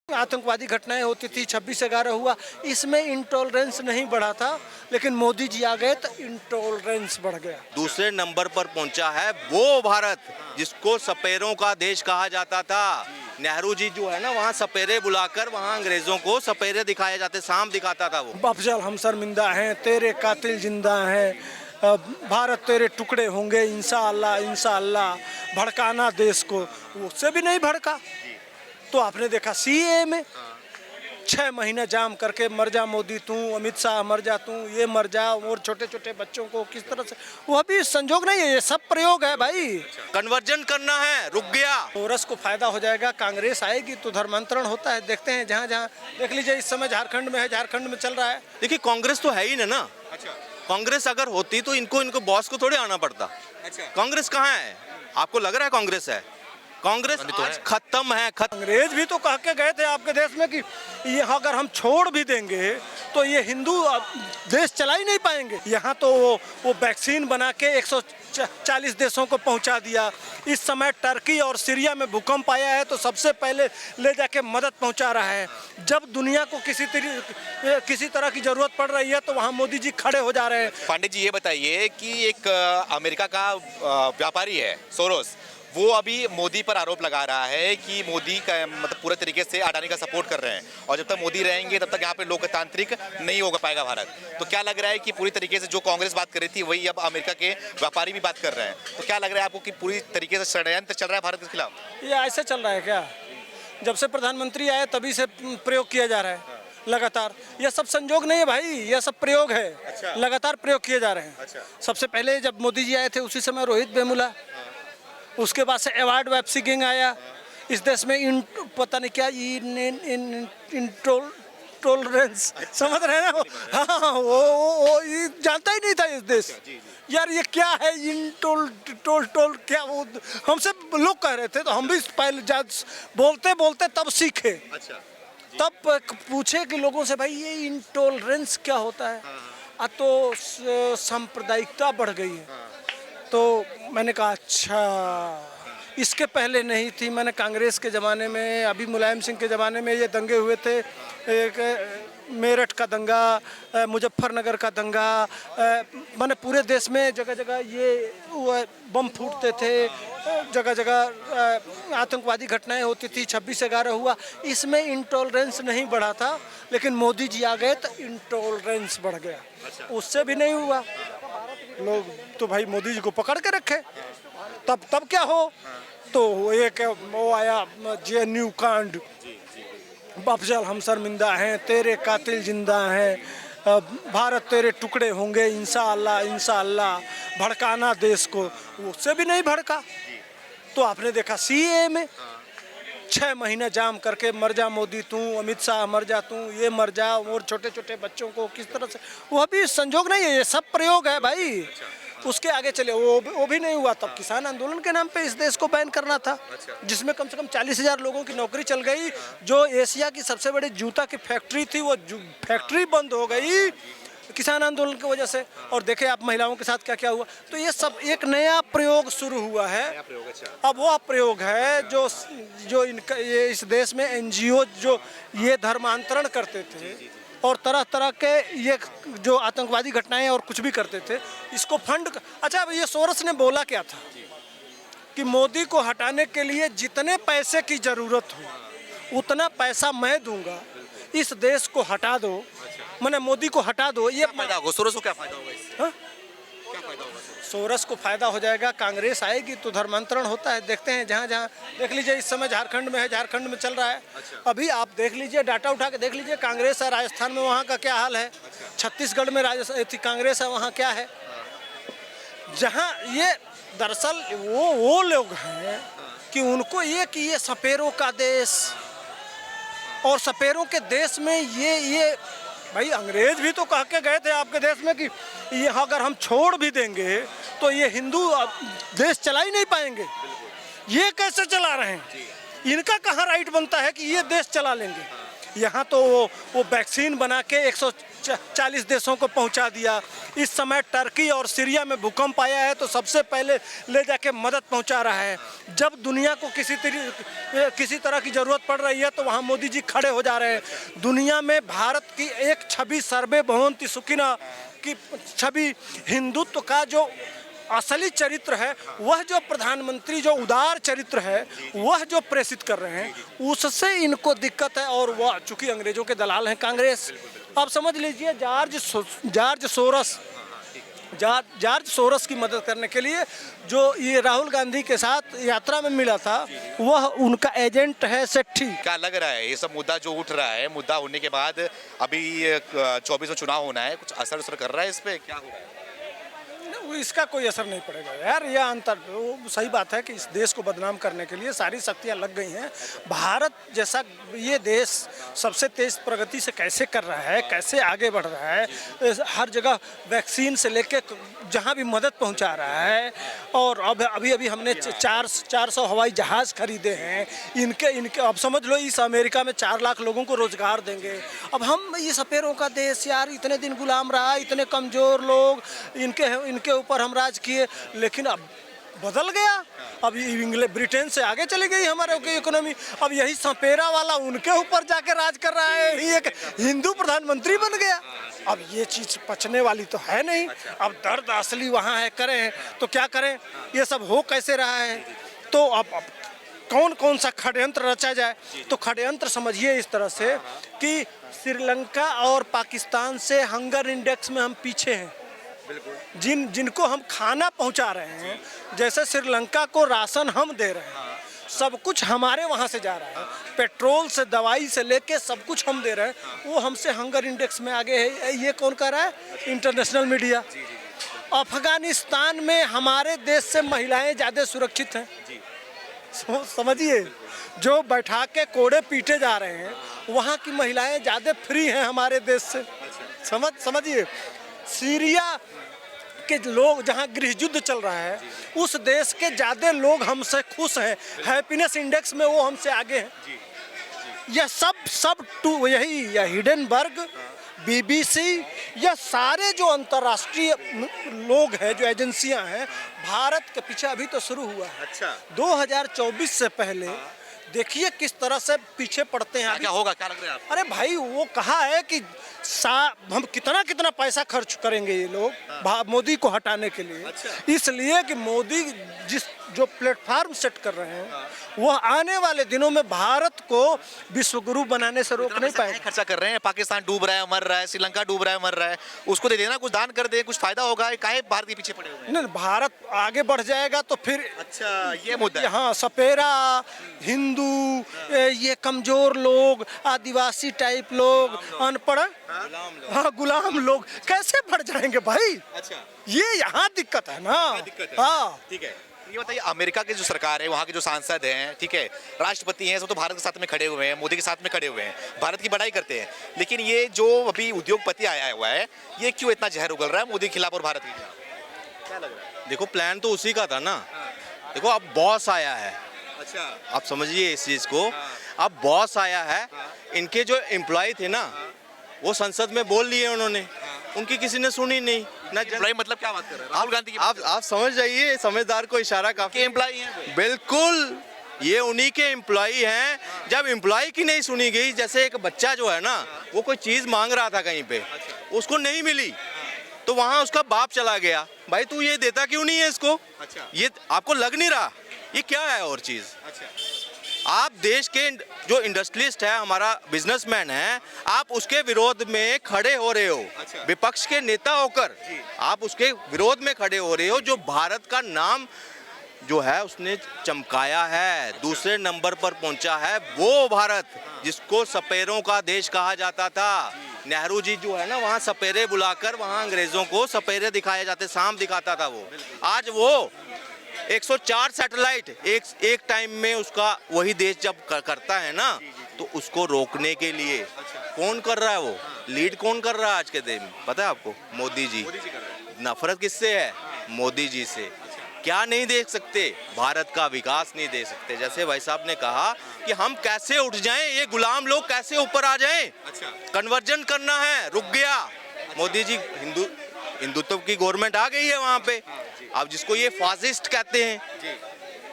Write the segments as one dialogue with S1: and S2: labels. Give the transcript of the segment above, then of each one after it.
S1: आतंकवादी घटनाएं होती थी, 26/11 हुआ, इसमें इंटॉलरेंस नहीं बढ़ा था, लेकिन मोदी जी आ गए तो इंटॉलरेंस बढ़ गया।
S2: दूसरे नंबर पर पहुंचा है वो भारत जिसको सपेरों का देश कहा जाता था। नेहरू जी जो है ना, वहाँ सपेरे बुलाकर वहाँ अंग्रेजों को सपेरे दिखाए जाते, सांप दिखाता था वो।
S1: अफजल हम शर्मिंदा हैं, तेरे कातिल जिंदा हैं, भारत तेरे टुकड़े होंगे इंशाअल्लाह इंशाअल्लाह, भड़काना देश को, उससे भी नहीं भड़का। तो आपने देखा सीए में 6 महीने जाम करके मर जा मोदी तू, अमित शाह मर जा तू, ये मर जा, और छोटे छोटे बच्चों को किस तरह से, वो अभी संजोग नहीं है, ये सब प्रयोग है भाई।
S2: कन्वर्जन करना है, रुक गया।
S1: कोरस को फायदा हो जाएगा, कांग्रेस आएगी तो धर्मांतरण होता है, देखते हैं जहाँ जहाँ देख लीजिए इस समय झारखंड में है, झारखंड में चल रहा है।
S2: देखिए कांग्रेस तो है ही ना। अच्छा, कांग्रेस अगर होती तो इनको बॉस को थोड़े आना पड़ता। अच्छा, कांग्रेस कहाँ है? आपको लग रहा है कांग्रेस है? कांग्रेस आज खत्म है।
S1: अंग्रेज भी तो कह के गए थे आपके देश में कि यहाँ अगर हम छोड़ भी देंगे तो ये हिंदू देश चला ही नहीं पाएंगे। यहाँ तो वो वैक्सीन बना के 140 देशों को पहुँचा दिया। इस समय टर्की और सीरिया में भूकंप आया है तो सबसे पहले ले जाके मदद पहुँचा रहा है। जब दुनिया को किसी तरह की जरूरत पड़ रही है तो वहाँ मोदी जी खड़े हो जा रहे हैं।
S3: पांडे जी ये बताइए कि एक अमेरिका का व्यापारी है सोरोस, वो अभी मोदी पर आरोप लगा रहा है कि मोदी का मतलब पूरे तरीके से अडानी का सपोर्ट कर रहे हैं, और जब तक मोदी रहेंगे तब तक यहाँ पे लोकतांत्रिक नहीं हो पाएगा भारत। तो क्या लग रहा है कि पूरी तरीके से जो कांग्रेस बात कर रही थी वही अब अमेरिका के व्यापारी भी बात कर रहे हैं, तो क्या लग रहा है आपको कि पूरी तरीके से षड्यंत्र चल रहा है भारत के खिलाफ?
S1: ये ऐसे चल रहा है क्या? जब से प्रधानमंत्री आए तभी से प्रयोग किया जा रहा है लगातार। यह सब संजोग नहीं है भाई, यह सब प्रयोग है। अच्छा। लगातार प्रयोग किए जा रहे हैं। अच्छा। सबसे पहले जब मोदी जी आए थे उसी समय रोहित वेमुला, उसके बाद से अवार्ड वेब सीकिंग आया। इस देश में पता नहीं क्या इंटॉलरेंस समझ रहे हैं ना? हाँ, वो जानता ही नहीं था इस देश। यार ये क्या है टोल क्या, वो हमसे लोग कह रहे थे तो हम भी पहले बोलते बोलते तब सीखे। अच्छा। तब पूछे कि लोगों से भाई ये इंटॉलरेंस क्या होता है। तो सांप्रदायिकता बढ़ गई है। तो मैंने कहा अच्छा, इसके पहले नहीं थी। मैंने कांग्रेस के ज़माने में, अभी मुलायम सिंह के ज़माने में ये दंगे हुए थे, एक मेरठ का दंगा, मुजफ्फरनगर का दंगा, मैंने पूरे देश में जगह जगह ये बम फूटते थे, जगह जगह आतंकवादी घटनाएं होती थी, 26/11 हुआ, इसमें इंटॉलरेंस नहीं बढ़ा था, लेकिन मोदी जी आ गए तो इंटॉलरेंस बढ़ गया। उससे भी नहीं हुआ। लोग तो भाई मोदी जी को पकड़ के रखे। तब क्या हो, तो एक वो आया जेएनयू कांड, अफजल हम शर्मिंदा हैं, तेरे कातिल जिंदा हैं, भारत तेरे टुकड़े होंगे इंशाअल्लाह इंशाअल्लाह, भड़काना देश को, उससे भी नहीं भड़का। तो आपने देखा सीए में 6 महीने जाम करके मर जा मोदी तू, अमित शाह मर जा तू, ये मर जा, और छोटे छोटे बच्चों को किस तरह से, वो अभी संजोग नहीं है, ये सब प्रयोग है भाई। उसके आगे चले वो भी नहीं हुआ। तब किसान आंदोलन के नाम पे इस देश को बैन करना था, जिसमें कम से कम 40,000 लोगों की नौकरी चल गई। जो एशिया की सबसे बड़ी जूता की फैक्ट्री थी वो फैक्ट्री बंद हो गई किसान आंदोलन की वजह से। और देखे आप महिलाओं के साथ क्या क्या हुआ। तो ये सब एक नया प्रयोग शुरू हुआ है। अब वो प्रयोग है जो ये इस देश में एनजीओ जो ये धर्मांतरण करते थे और तरह तरह के ये जो आतंकवादी घटनाएं और कुछ भी करते थे, इसको फंड। अच्छा, अब ये सोरस ने बोला क्या था कि मोदी को हटाने के लिए जितने पैसे की जरूरत हो उतना पैसा मैं दूंगा, इस देश को हटा दो, मैंने मोदी को हटा दो। ये
S3: फायदा होगा सोरस को? क्या फायदा होगा इससे? क्या फायदा होगा?
S1: सोरस को फायदा हो जाएगा, कांग्रेस आएगी तो धर्मांतरण होता है, देखते हैं जहाँ जहाँ देख लीजिए इस समय झारखंड में है, झारखंड में चल रहा है। अच्छा। अभी आप देख लीजिए, डाटा उठा के देख लीजिए, कांग्रेस है राजस्थान में, वहाँ का क्या हाल है। अच्छा। छत्तीसगढ़ में कांग्रेस है, वहाँ क्या है। जहाँ ये दरअसल वो लोग हैं कि उनको ये सपेरों का देश, और सपेरों के देश में ये भाई अंग्रेज भी तो कह के गए थे आपके देश में कि यहाँ अगर हम छोड़ भी देंगे तो ये हिंदू देश चला ही नहीं पाएंगे। ये कैसे चला रहे हैं? इनका कहाँ राइट बनता है कि ये देश चला लेंगे? यहाँ तो वो वैक्सीन बना के 40 देशों को पहुंचा दिया। इस समय टर्की और सीरिया में भूकंप आया है तो सबसे पहले ले जाके मदद पहुंचा रहा है। जब दुनिया को किसी तरह की ज़रूरत पड़ रही है तो वहाँ मोदी जी खड़े हो जा रहे हैं। दुनिया में भारत की एक छवि सर्वे भवन्ति सुखिनः की छवि, हिंदुत्व का जो असली चरित्र है, वह जो प्रधानमंत्री जो उदार चरित्र है वह जो प्रेषित कर रहे हैं, उससे इनको दिक्कत है। और वह चूंकि अंग्रेजों के दलाल हैं कांग्रेस। अब समझ लीजिए जॉर्ज सोरस की मदद करने के लिए जो ये राहुल गांधी के साथ यात्रा में मिला था, वह उनका एजेंट है सेठी।
S3: क्या लग रहा है ये सब मुद्दा जो उठ रहा है, मुद्दा होने के बाद अभी 24 में चुनाव होना है, कुछ असर कर रहा है इस पे? क्या हो रहा है?
S1: इसका कोई असर नहीं पड़ेगा यार। यह अंतर वो सही बात है कि इस देश को बदनाम करने के लिए सारी शक्तियां लग गई हैं। भारत जैसा ये देश सबसे तेज प्रगति से कैसे कर रहा है, कैसे आगे बढ़ रहा है, हर जगह वैक्सीन से लेके जहां भी मदद पहुंचा रहा है। और अब अभी हमने 400 हवाई जहाज़ खरीदे हैं। इनके अब समझ लो इस अमेरिका में 4 लाख लोगों को रोजगार देंगे। अब हम ये सपेरों का देश यार, इतने दिन गुलाम रहा, इतने कमज़ोर लोग, इनके ऊपर हम राज किए, लेकिन अब बदल गया। अब ब्रिटेन से आगे चली गई हमारे इकोनॉमी। अब यही सपेरा वाला उनके ऊपर जाके राज कर रहा है, ये एक हिंदू प्रधानमंत्री बन गया। अब ये चीज़ पचने वाली तो है नहीं। अब दर्द असली वहाँ है, करें तो क्या करें, ये सब हो कैसे रहा है। तो अब कौन सा षड्यंत्र रचा जाए, तो षड्यंत्र समझिए इस तरह से कि श्रीलंका और पाकिस्तान से हंगर इंडेक्स में हम पीछे हैं। जिनको हम खाना पहुंचा रहे हैं, जैसे श्रीलंका को राशन हम दे रहे हैं, सब कुछ हमारे वहां से जा रहा है, पेट्रोल से दवाई से लेके सब कुछ हम दे रहे हैं, वो हमसे हंगर इंडेक्स में आगे है। ये कौन कह रहा है? International media. अफगानिस्तान में हमारे देश से महिलाएं ज़्यादा सुरक्षित हैं। समझिए, जो बैठा के कोड़े पीटे जा रहे हैं वहाँ की महिलाएं ज़्यादा फ्री हैं हमारे देश से। समझिए, सीरिया के लोग जहाँ गृह युद्ध चल रहा है, उस देश के ज़्यादा लोग हमसे खुश हैं। हैप्पीनेस इंडेक्स में वो हमसे आगे हैं। यह सब यही हिडेनबर्ग, BBC, यह सारे जो अंतर्राष्ट्रीय लोग हैं, जो एजेंसियां हैं, भारत के पीछे अभी तो शुरू हुआ है। अच्छा। 2024 से पहले देखिए किस तरह से पीछे पड़ते हैं।
S3: क्या होगा, क्या लग रहा है आपको?
S1: अरे भाई, वो कहा है कि हम कितना पैसा खर्च करेंगे ये लोग मोदी को हटाने के लिए। अच्छा। इसलिए कि मोदी जो प्लेटफार्म सेट कर रहे हैं, वह आने वाले दिनों में भारत को विश्वगुरु बनाने से रोक नहीं पाएगा।
S3: खर्चा कर रहे हैं, पाकिस्तान डूब रहा है, मर रहा है, श्रीलंका डूब रहा है, मर रहा है, उसको दे देना, कुछ दान कर दे, कुछ फायदा होगा। काहे भारत के पीछे पड़े हुए हैं?
S1: नहीं, भारत आगे बढ़ जाएगा तो फिर। अच्छा,
S3: ये मुद्दा।
S1: हाँ, सपेरा हिंदू, ये कमजोर लोग, आदिवासी टाइप लोग, अनपढ़, हाँ गुलाम लोग कैसे बढ़ जाएंगे भाई? अच्छा, ये यहाँ दिक्कत है ना। हाँ, ठीक है।
S3: ये बताइए, अमेरिका की जो सरकार है, वहाँ के जो सांसद हैं, ठीक है, राष्ट्रपति हैं, सब तो भारत के साथ में खड़े हुए हैं, मोदी के साथ में खड़े हुए हैं, भारत की बड़ाई करते हैं। लेकिन ये जो अभी उद्योगपति आया हुआ है, ये क्यों इतना जहर उगल रहा है मोदी के खिलाफ और भारत के खिलाफ? क्या लग रहा है?
S2: देखो, प्लान तो उसी का था ना। देखो, अब बॉस आया है।
S3: अच्छा,
S2: आप समझिए इस चीज को। अब बॉस आया है, इनके जो एम्प्लॉय थे ना, वो संसद में बोल लिए उन्होंने, उनकी किसी ने सुनी नहीं ना।
S3: एम्प्लॉय मतलब क्या बात कर रहे हैं? राहुल गांधी की
S2: आप समझ जाइए, समझदार को इशारा काफी।
S3: एम्प्लॉय हैं
S2: बिल्कुल, ये उन्हीं के एम्प्लॉय हैं। जब एम्प्लॉय की नहीं सुनी गई, जैसे एक बच्चा जो है ना, वो कोई चीज मांग रहा था कहीं पे, उसको नहीं मिली, तो वहां उसका बाप चला गया, भाई तू ये देता क्यों नहीं है इसको? अच्छा, ये आपको लग नहीं रहा ये क्या है और चीज? अच्छा, आप देश के जो इंडस्ट्रियलिस्ट है, हमारा बिजनेसमैन है, आप उसके विरोध में खड़े हो रहे हो। अच्छा। विपक्ष के नेता होकर आप उसके विरोध में खड़े हो रहे हो, जो भारत का नाम जो है उसने चमकाया है, दूसरे नंबर पर पहुंचा है, वो भारत जिसको सपेरों का देश कहा जाता था। नेहरू जी जो है ना, वहाँ सपेरे बुलाकर वहाँ अंग्रेजों को सपेरे दिखाए जाते, सांप दिखाता था वो। आज वो 104 सैटेलाइट एक टाइम में उसका वही देश जब करता है ना, तो उसको रोकने के लिए कौन कर रहा है? वो लीड कौन कर रहा है आज के दिन? पता है आपको? मोदी जी। नफरत किससे है? मोदी जी से। क्या नहीं देख सकते? भारत का विकास नहीं देख सकते। जैसे भाई साहब ने कहा कि हम कैसे उठ जाएं, ये गुलाम लोग कैसे ऊपर आ जाएं।
S3: अच्छा।
S2: कन्वर्जन करना है, रुक गया मोदी जी। हिंदुत्व की गवर्नमेंट आ गई है वहाँ पे। अब जिसको ये फासिस्ट कहते हैं,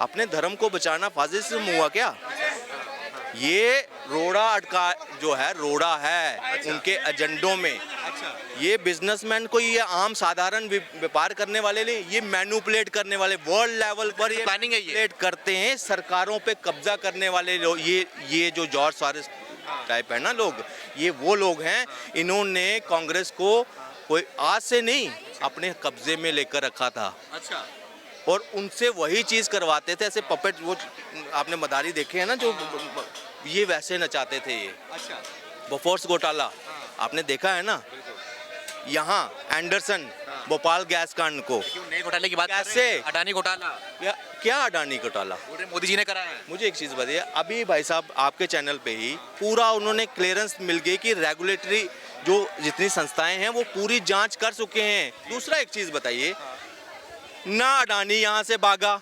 S2: अपने धर्म को बचाना फासिज्म हुआ क्या? ये रोड़ा अटका जो है, रोड़ा है उनके एजेंडों में। ये बिजनेसमैन को, ये आम साधारण व्यापार करने वाले नहीं, ये मैनिपुलेट करने वाले, वर्ल्ड लेवल पर ये
S3: प्लानिंग है ये।
S2: मैनिपुलेट करते हैं, सरकारों पे कब्जा करने वाले लोग। ये जो जॉर्ज सॉरोस टाइप है ना लोग, ये वो लोग हैं। इन्होंने कांग्रेस को कोई आज से नहीं अपने कब्जे में लेकर रखा था।
S3: अच्छा।
S2: और उनसे वही चीज़ करवाते थे, ऐसे पपेट। वो आपने मदारी देखे हैं ना, जो ये वैसे नचाते थे। ये
S3: अच्छा।
S2: बोफोर्स घोटाला आपने देखा है ना, यहाँ एंडरसन भोपाल गैस कांड को।
S3: क्यों नए घोटाले की बात कर रहे
S2: कैसे?
S3: हैं? अडानी घोटाला
S2: क्या अडानी घोटाला?
S3: बोल रहे मोदी जी ने कराया है।
S2: मुझे एक चीज़ बताइए, अभी भाई साहब आपके चैनल पे ही पूरा उन्होंने क्लियरेंस मिल गई कि रेगुलेटरी जो जितनी संस्थाएं हैं वो पूरी जांच कर चुके हैं। दूसरा एक चीज़ बताइए, ना अडानी यहाँ से भागा,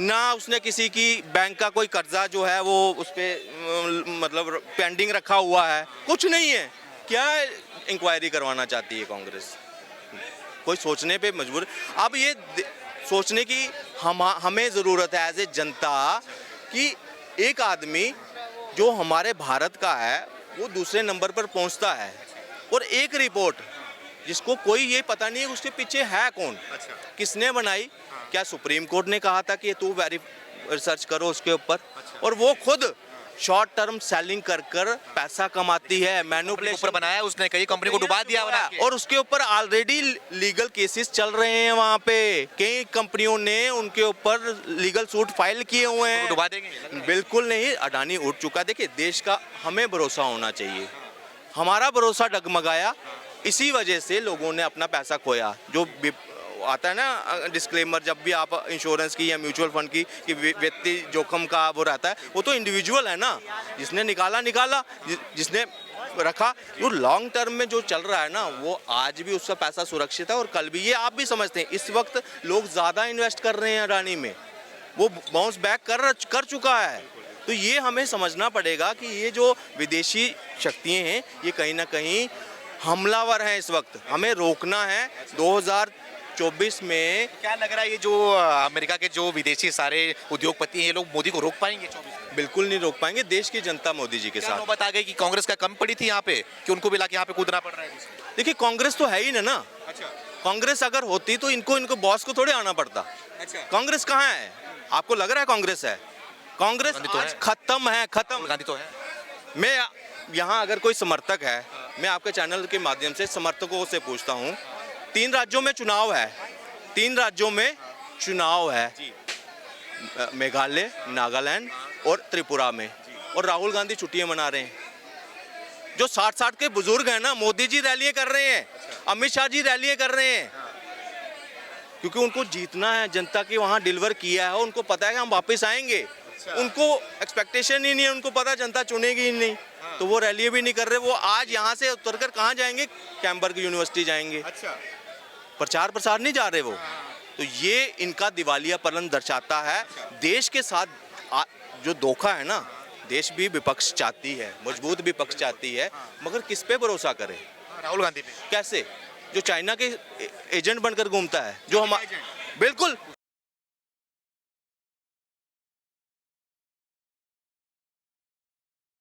S2: ना उसने किसी की बैंक का कोई कर्जा जो है वो उस पर मतलब पेंडिंग रखा हुआ है, कुछ नहीं है। क्या इंक्वायरी करवाना चाहती है कांग्रेस? कोई सोचने पे मजबूर। अब ये सोचने की हमें ज़रूरत है एज ए जनता कि एक आदमी जो हमारे भारत का है वो दूसरे नंबर पर पहुंचता है, और एक रिपोर्ट जिसको कोई ये पता नहीं है उसके पीछे है कौन, किसने बनाई। क्या सुप्रीम कोर्ट ने कहा था कि तू रिसर्च करो उसके ऊपर, और वो खुद शॉर्ट टर्म सेलिंग कर कर पैसा कमाती है, मैनिपुलेशन
S3: ऊपर बनाया उसने, कई कंपनी को डुबा दिया बना के।
S2: और उसके ऊपर ऑलरेडी लीगल केसेस चल रहे हैं वहाँ पे। कई कंपनियों ने उनके ऊपर लीगल सूट फाइल किए हुए हैं।
S3: डुबा देंगे?
S2: बिल्कुल नहीं, अडानी उठ चुका। देखिए, देश का हमें भरोसा होना चाहिए। हमारा भरोसा डगमगाया, इसी वजह से लोगों ने अपना पैसा खोया। जो आता है ना डिस्क्लेमर, जब भी आप इंश्योरेंस की या म्यूचुअल फंड की कि व्यक्ति जोखिम का वो रहता है, वो तो इंडिविजुअल है ना। जिसने निकाला, जिसने रखा। जो लॉन्ग टर्म में जो चल रहा है ना, वो आज भी उसका पैसा सुरक्षित है और कल भी। ये आप भी समझते हैं, इस वक्त लोग ज़्यादा इन्वेस्ट कर रहे हैं अडानी में, वो बाउंस बैक कर चुका है। तो ये हमें समझना पड़ेगा कि ये जो विदेशी शक्तियाँ हैं, ये कहीं ना कहीं हमलावर हैं। इस वक्त हमें रोकना है। 2024 में
S3: क्या लग रहा है, ये जो अमेरिका के जो विदेशी सारे उद्योगपति हैं, ये लोग मोदी को रोक पाएंगे 24 में?
S2: बिल्कुल नहीं रोक पाएंगे। देश की जनता मोदी जी के
S3: क्या
S2: साथ।
S3: नौबत आ गई कि कांग्रेस का कम पड़ी थी यहाँ पे, कि उनको भी लाके यहाँ पे कूदना पड़ रहा है?
S2: देखिए, कांग्रेस तो है ही ना।
S3: अच्छा।
S2: कांग्रेस अगर होती तो इनको बॉस को थोड़े आना पड़ता।
S3: अच्छा।
S2: कांग्रेस कहाँ है? आपको लग रहा है कांग्रेस है? कांग्रेस
S3: गांधी तो
S2: आज
S3: है।
S2: खत्म है, खत्म।
S3: गांधी तो है।
S2: मैं यहाँ अगर कोई समर्थक है, मैं आपके चैनल के माध्यम से समर्थकों से पूछता हूँ, 3 राज्यों में चुनाव है, 3 राज्यों में चुनाव है, मेघालय, नागालैंड और त्रिपुरा में, और राहुल गांधी छुट्टियां मना रहे हैं। जो 60 के बुजुर्ग हैं ना, मोदी जी रैलियां कर रहे हैं, अमित शाह जी रैलियां कर रहे हैं, क्योंकि उनको जीतना है। जनता की वहाँ डिलीवर किया है, उनको पता है कि हम वापस आएंगे। उनको एक्सपेक्टेशन ही नहीं है, उनको पता जनता चुनेगी ही नहीं, तो वो रैली भी नहीं कर रहे। वो आज यहाँ से उतरकर कहाँ जाएंगे? कैम्बर्ग यूनिवर्सिटी जाएंगे।
S3: अच्छा।
S2: प्रचार प्रसार नहीं जा रहे वो। तो ये इनका दिवालियापन दर्शाता है। देश के साथ जो धोखा है ना, देश भी विपक्ष चाहती है, मजबूत विपक्ष चाहती है, मगर किस पे भरोसा करे?
S3: राहुल गांधी पे।
S2: कैसे? जो चाइना के एजेंट बनकर घूमता है, जो हम बिल्कुल